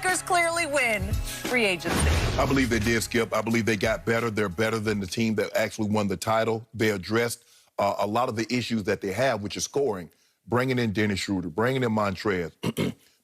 Lakers clearly win free agency. I believe they did, Skip. I believe they got better. They're better than the team that actually won the title. They addressed a lot of the issues that they have, which is scoring, bringing in Dennis Schroeder, bringing in Montrez.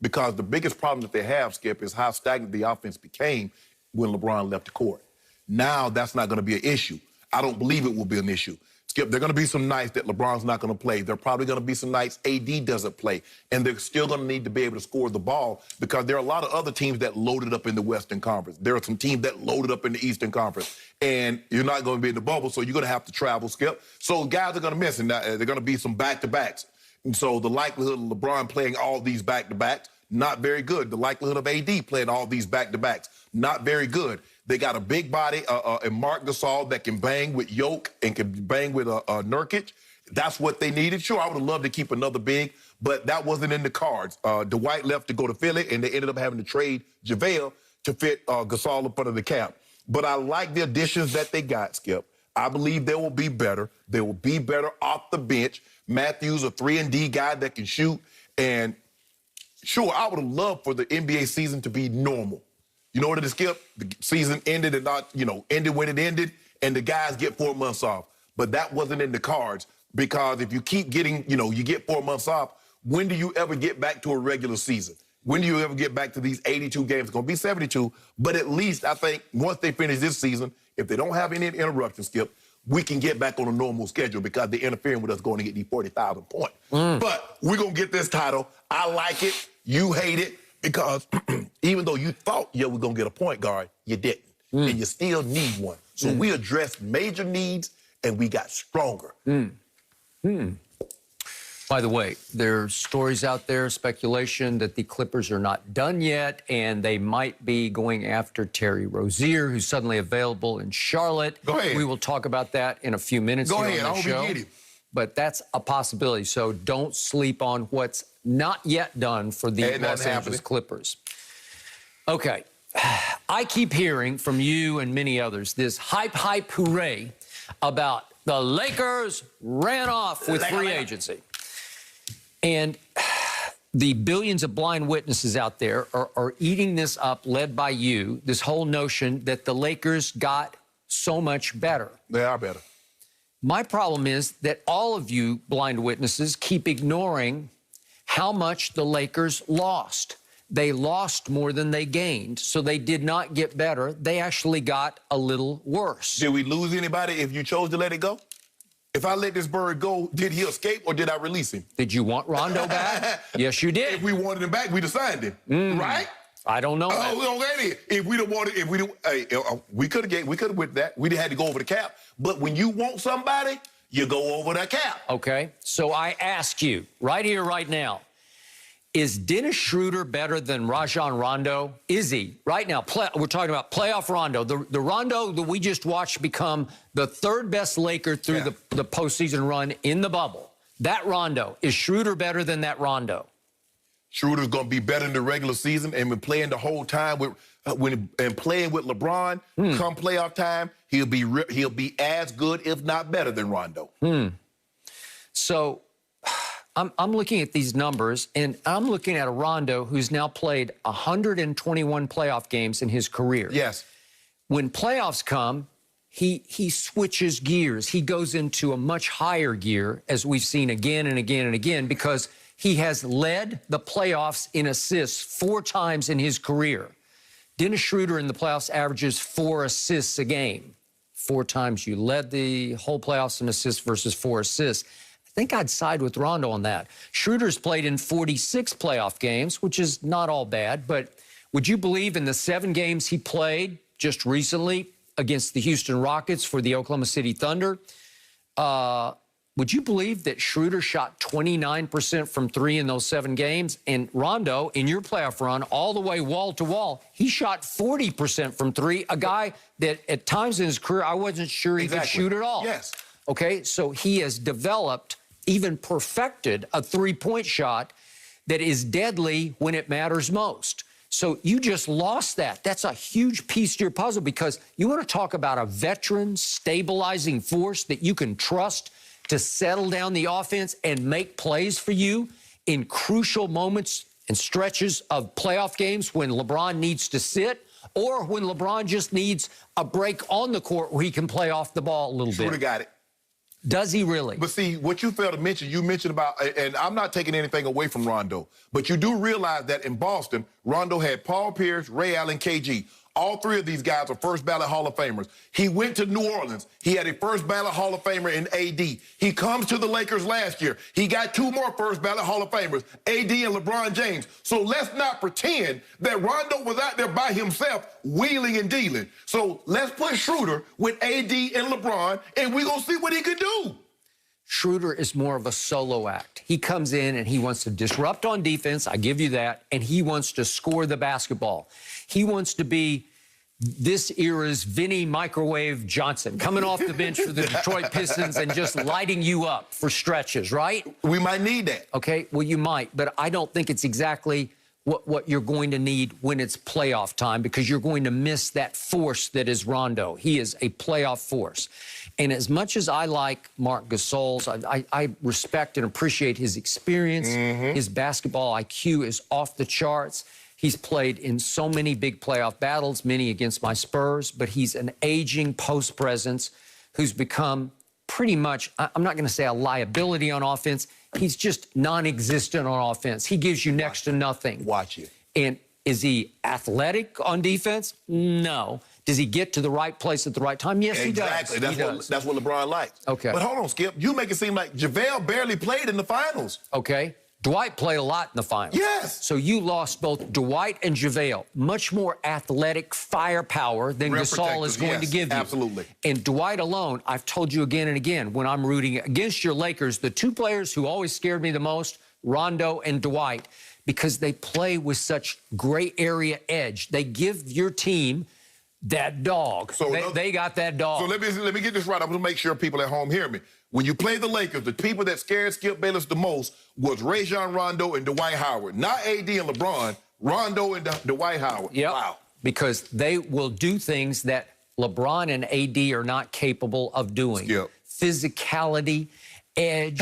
Because the biggest problem that they have, Skip, is how stagnant the offense became when LeBron left the court. Now that's not going to be an issue. I don't believe it will be an issue. Skip, there are going to be some nights that LeBron's not going to play. There are probably going to be some nights AD doesn't play. And they're still going to need to be able to score the ball because there are a lot of other teams that loaded up in the Western Conference. There are some teams that loaded up in the Eastern Conference. And you're not going to be in the bubble, so you're going to have to travel, Skip. So guys are going to miss, and they're going to be some back-to-backs. And so the likelihood of LeBron playing all these back-to-backs, not very good. The likelihood of AD playing all these back-to-backs, not very good. They got a big body and Marc Gasol that can bang with Yoke and can bang with Nurkic. That's what they needed. Sure, I would have loved to keep another big, but that wasn't in the cards. Dwight left to go to Philly, and they ended up having to trade JaVale to fit Gasol up under the cap. But I like the additions that they got, Skip. I believe they will be better. They will be better off the bench. Matthews, a 3-and-D guy that can shoot. And sure, I would have loved for the NBA season to be normal. You know what it is, Skip? The season ended and not, ended when it ended, and the guys get 4 months off. But that wasn't in the cards because if you keep getting, you get 4 months off, when do you ever get back to a regular season? When do you ever get back to these 82 games? It's going to be 72, but at least I think once they finish this season, if they don't have any interruptions, Skip, we can get back on a normal schedule because they're interfering with us going to get these 40,000 points. But we're going to get this title. I like it. You hate it. Because even though you thought, we're going to get a point guard, you didn't. And you still need one. So we addressed major needs, and we got stronger. By the way, there's stories out there, speculation that the Clippers are not done yet, and they might be going after Terry Rozier, who's suddenly available in Charlotte. Go ahead. We will talk about that in a few minutes here on the show. Go ahead, I hope you get him. But that's a possibility, so don't sleep on what's not yet done for the Los Angeles Clippers. Okay, I keep hearing from you and many others this hype, hooray about the Lakers ran off with free agency. And the billions of blind witnesses out there are eating this up, led by you, this whole notion that the Lakers got so much better. They are better. My problem is that all of you blind witnesses keep ignoring how much the Lakers lost. They lost more than they gained, so they did not get better. They actually got a little worse. Did we lose anybody if you chose to let it go? If I let this bird go, did he escape or did I release him? Did you want Rondo back? Yes, you did. If we wanted him back, we'd have signed him, right? I don't know. Oh, we don't get it. If we don't want it, we could have with that. We had to go over the cap. But when you want somebody, you go over the cap. Okay. So I ask you right here, right now, is Dennis Schroeder better than Rajon Rondo? Is he? Right now, we're talking about playoff Rondo. The Rondo that we just watched become the third best Laker through the postseason run in the bubble. That Rondo. Is Schroeder better than that Rondo? Schroeder's going to be better in the regular season and been playing the whole time and playing with LeBron. Come playoff time, he'll be as good, if not better, than Rondo. So I'm looking at these numbers, and I'm looking at a Rondo who's now played 121 playoff games in his career. Yes. When playoffs come, he switches gears. He goes into a much higher gear, as we've seen again and again and again, because he has led the playoffs in assists 4 times in his career. Dennis Schroeder in the playoffs averages 4 assists a game. 4 times you led the whole playoffs in assists versus 4 assists. I think I'd side with Rondo on that. Schroeder's played in 46 playoff games, which is not all bad, but would you believe in the 7 games he played just recently against the Houston Rockets for the Oklahoma City Thunder, would you believe that Schroeder shot 29% from 3 in those 7 games? And Rondo, in your playoff run, all the way wall to wall, he shot 40% from 3, a guy that at times in his career I wasn't sure he could shoot at all. Yes. Okay, so he has developed, even perfected, a 3-point shot that is deadly when it matters most. So you just lost that. That's a huge piece to your puzzle because you want to talk about a veteran stabilizing force that you can trust to settle down the offense and make plays for you in crucial moments and stretches of playoff games when LeBron needs to sit or when LeBron just needs a break on the court where he can play off the ball a little bit. Shooter got it. Does he really? But see, what you failed to mention, you mentioned about, and I'm not taking anything away from Rondo, but you do realize that in Boston, Rondo had Paul Pierce, Ray Allen, KG. All three of these guys are first ballot Hall of Famers. He went to New Orleans. He had a first ballot Hall of Famer in AD. He comes to the Lakers last year. He got two more first ballot Hall of Famers, AD and LeBron James. So let's not pretend that Rondo was out there by himself wheeling and dealing. So let's put Schroeder with AD and LeBron, and we're going to see what he could do. Schroeder is more of a solo act. He comes in and he wants to disrupt on defense, I give you that, and he wants to score the basketball. He wants to be this era's Vinny Microwave Johnson, coming off the bench for the Detroit Pistons and just lighting you up for stretches, right? We might need that. Okay, well, you might, but I don't think it's exactly what you're going to need when it's playoff time, because you're going to miss that force that is Rondo. He is a playoff force. And as much as I like Marc Gasol's, I respect and appreciate his experience. His basketball IQ is off the charts. He's played in so many big playoff battles, many against my Spurs, but he's an aging post presence who's become pretty much, I'm not going to say a liability on offense. He's just non-existent on offense. He gives you next to nothing. Watch it. And is he athletic on defense? No. Does he get to the right place at the right time? Yes, exactly. He does. That's what LeBron likes. Okay. But hold on, Skip. You make it seem like JaVale barely played in the finals. Okay. Dwight played a lot in the finals. Yes. So you lost both Dwight and JaVale. Much more athletic firepower than Gasol is going to give you. Absolutely. And Dwight alone, I've told you again and again, when I'm rooting against your Lakers, the two players who always scared me the most, Rondo and Dwight, because they play with such gray area edge. They give your team that dog. So they got that dog. So let me get this right. I'm going to make sure people at home hear me. When you play the Lakers, the people that scared Skip Bayless the most was Rajon Rondo and Dwight Howard. Not AD and LeBron, Rondo and Dwight Howard. Yep. Wow. Because they will do things that LeBron and AD are not capable of doing. Skip. Physicality, edge.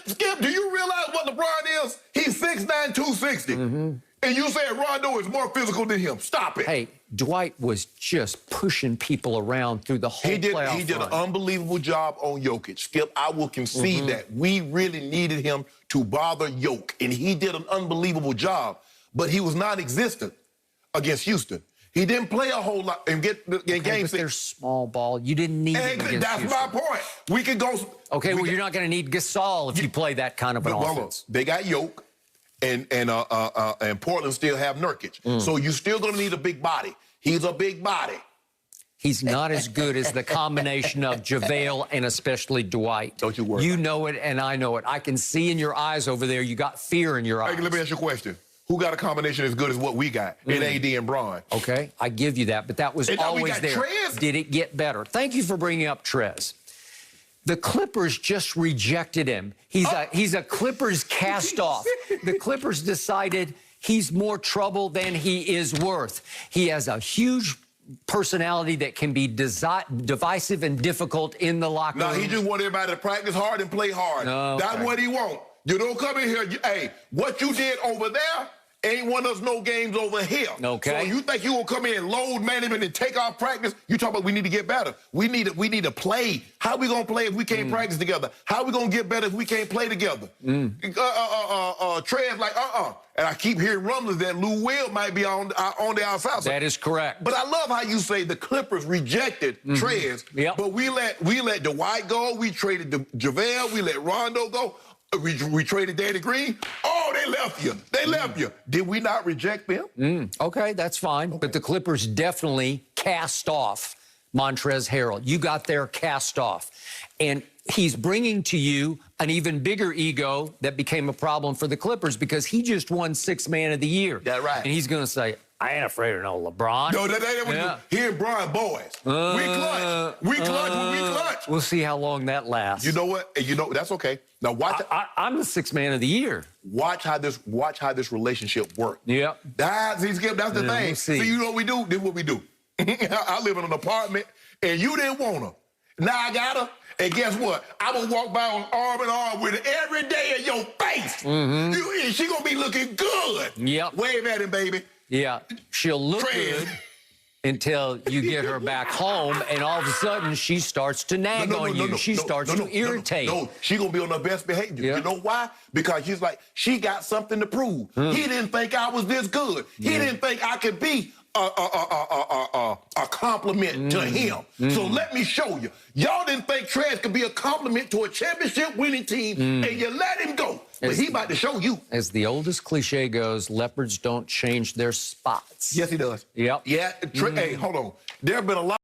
Skip, do you realize what LeBron is? He's 6'9", 260. And you say Rondo is more physical than him. Stop it. Hey, Dwight was just pushing people around through the whole playoff run. He did an unbelievable job on Jokic. Skip, I will concede that. We really needed him to bother Jokic, and he did an unbelievable job. But he was non-existent against Houston. He didn't play a whole lot and get in game six. They're small ball. You didn't need it against That's Houston. my point. We can go. Okay, well, you're not going to need Gasol if you play that kind of an offense. They got Jokic. And Portland still have Nurkic. So you're still going to need a big body. He's a big body. He's not as good as the combination of JaVale and especially Dwight. Don't you worry. You know it, and I know it. I can see in your eyes over there, you got fear in your eyes. Hey, let me ask you a question. Who got a combination as good as what we got in AD and Bron? Okay, I give you that, but that was always there. Trez. Did it get better? Thank you for bringing up Trez. The Clippers just rejected him. He's a Clippers cast-off. The Clippers decided he's more trouble than he is worth. He has a huge personality that can be divisive and difficult in the locker room. No, he just want everybody to practice hard and play hard. That's what he want. You don't come in here, hey, what you did over there ain't won us no games over here. Okay. So you think you will come in and load management and take off practice? You talk about we need to get better. We need to play. How we gonna play if we can't practice together? How we gonna get better if we can't play together? Trez like And I keep hearing rumblings that Lou Will might be on the outside. That is correct. But I love how you say the Clippers rejected Trez. Yep. But we let Dwight go. We traded JaVale. We let Rondo go. We traded Danny Green. Oh, they left you. They left you. Did we not reject them? Okay, that's fine. Okay. But the Clippers definitely cast off Montrezl Harrell. You got there cast off. And he's bringing to you an even bigger ego that became a problem for the Clippers because he just won Sixth Man of the Year. That's right. And he's going to say, I ain't afraid of no LeBron. No, that ain't what you do. He and Brian boys. We clutch. We clutch when we clutch. We'll see how long that lasts. You know what? That's okay. Now watch. I'm the Sixth Man of the Year. Watch how this relationship works. Yep. That's the thing. We'll see. You know what we do? This is what we do. I live in an apartment, and you didn't want her. Now I got her. And guess what? I'm going to walk by on arm in arm with her every day in your face. She going to be looking good. Yep. Wave at him, baby. Yeah. She'll look good until you get her back home, and all of a sudden she starts to nag on you. She starts to irritate. No, she going to be on her best behavior. Yep. You know why? Because she's like, she got something to prove. He didn't think I was this good. He didn't think I could be a compliment to him. So let me show you. Y'all didn't think Trez could be a compliment to a championship-winning team, and you let him go. But he about to show you. As the oldest cliche goes, leopards don't change their spots. Yes, he does. Yep. Yeah. Hey, hold on. There have been a lot.